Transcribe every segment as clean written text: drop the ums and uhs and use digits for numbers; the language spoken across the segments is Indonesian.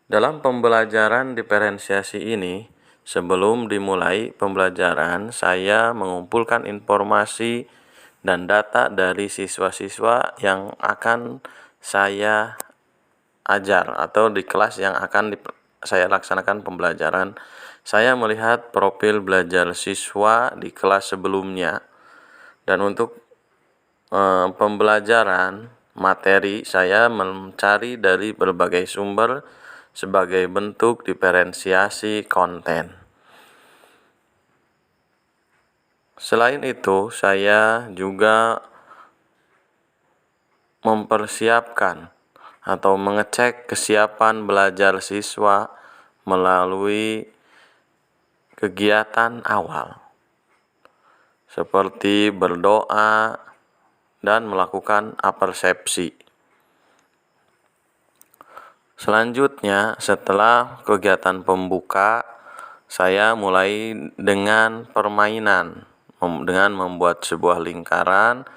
Dalam pembelajaran diferensiasi ini, sebelum dimulai pembelajaran, saya mengumpulkan informasi dan data dari siswa-siswa yang akan saya ajar atau di kelas yang akan saya laksanakan pembelajaran. Saya melihat profil belajar siswa di kelas sebelumnya, dan untuk pembelajaran materi saya mencari dari berbagai sumber sebagai bentuk diferensiasi konten. Selain itu, saya juga mempersiapkan atau mengecek kesiapan belajar siswa melalui kegiatan awal, seperti berdoa dan melakukan apersepsi. Selanjutnya, setelah kegiatan pembuka, saya mulai dengan permainan, dengan membuat sebuah lingkaran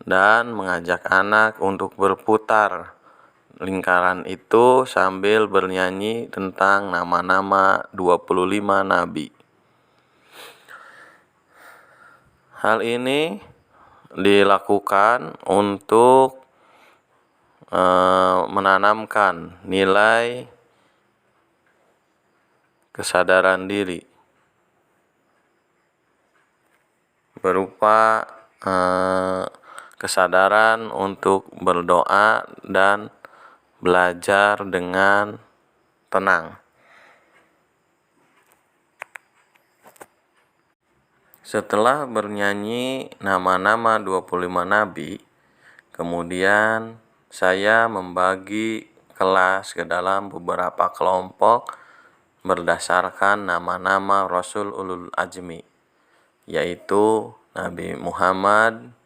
dan mengajak anak untuk berputar lingkaran itu sambil bernyanyi tentang nama-nama 25 nabi. Hal ini dilakukan untuk menanamkan nilai kesadaran diri berupa kesadaran untuk berdoa dan belajar dengan tenang. Setelah bernyanyi nama-nama 25 nabi, kemudian saya membagi kelas ke dalam beberapa kelompok berdasarkan nama-nama Rasul Ulul Azmi, yaitu Nabi Muhammad,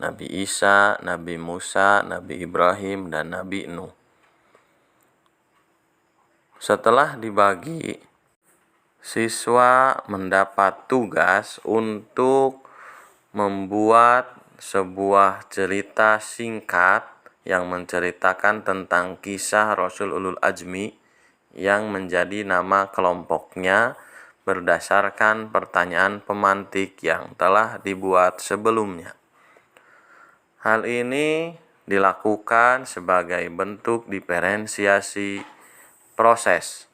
Nabi Isa, Nabi Musa, Nabi Ibrahim, dan Nabi Nuh. Setelah dibagi, siswa mendapat tugas untuk membuat sebuah cerita singkat yang menceritakan tentang kisah Rasul Ulul Azmi yang menjadi nama kelompoknya berdasarkan pertanyaan pemantik yang telah dibuat sebelumnya. Hal ini dilakukan sebagai bentuk diferensiasi proses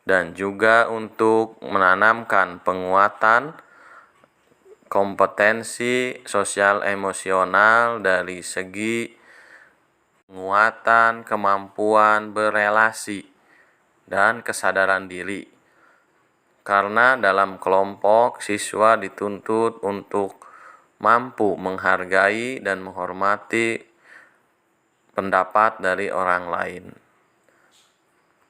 dan juga untuk menanamkan penguatan kompetensi sosial emosional dari segi penguatan kemampuan berelasi dan kesadaran diri. Karena dalam kelompok, siswa dituntut untuk mampu menghargai dan menghormati pendapat dari orang lain.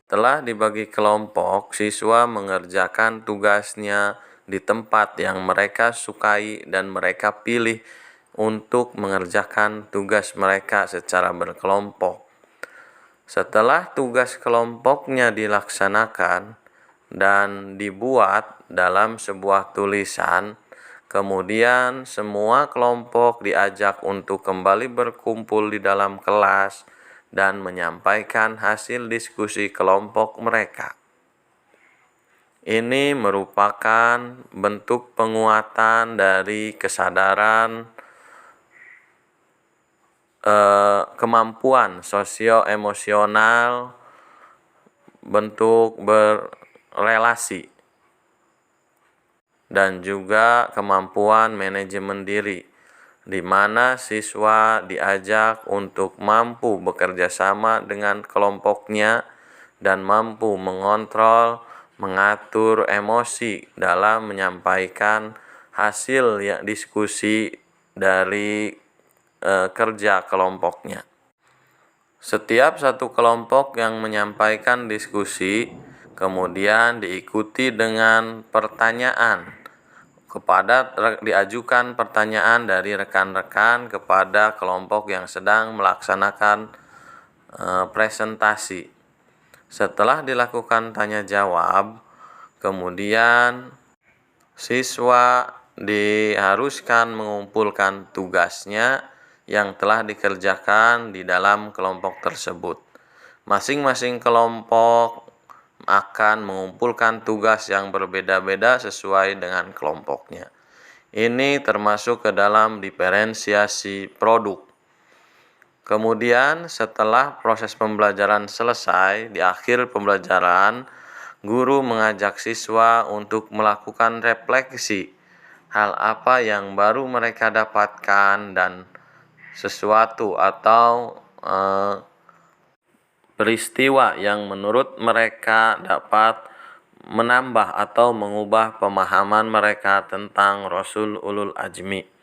Setelah dibagi kelompok, siswa mengerjakan tugasnya di tempat yang mereka sukai dan mereka pilih untuk mengerjakan tugas mereka secara berkelompok. Setelah tugas kelompoknya dilaksanakan dan dibuat dalam sebuah tulisan, kemudian semua kelompok diajak untuk kembali berkumpul di dalam kelas dan menyampaikan hasil diskusi kelompok mereka. Ini merupakan bentuk penguatan dari kesadaran kemampuan sosio-emosional, bentuk berrelasi, dan juga kemampuan manajemen diri, di mana siswa diajak untuk mampu bekerja sama dengan kelompoknya dan mampu mengontrol, mengatur emosi dalam menyampaikan hasil diskusi dari kerja kelompoknya. Setiap satu kelompok yang menyampaikan diskusi kemudian diikuti dengan pertanyaan diajukan pertanyaan dari rekan-rekan kepada kelompok yang sedang melaksanakan presentasi. Setelah dilakukan tanya jawab, kemudian siswa diharuskan mengumpulkan tugasnya yang telah dikerjakan di dalam kelompok tersebut. Masing-masing kelompok akan mengumpulkan tugas yang berbeda-beda sesuai dengan kelompoknya. Ini termasuk ke dalam diferensiasi produk. Kemudian setelah proses pembelajaran selesai, di akhir pembelajaran, guru mengajak siswa untuk melakukan refleksi hal apa yang baru mereka dapatkan dan sesuatu atau peristiwa yang menurut mereka dapat menambah atau mengubah pemahaman mereka tentang Rasul Ulul Ajmi.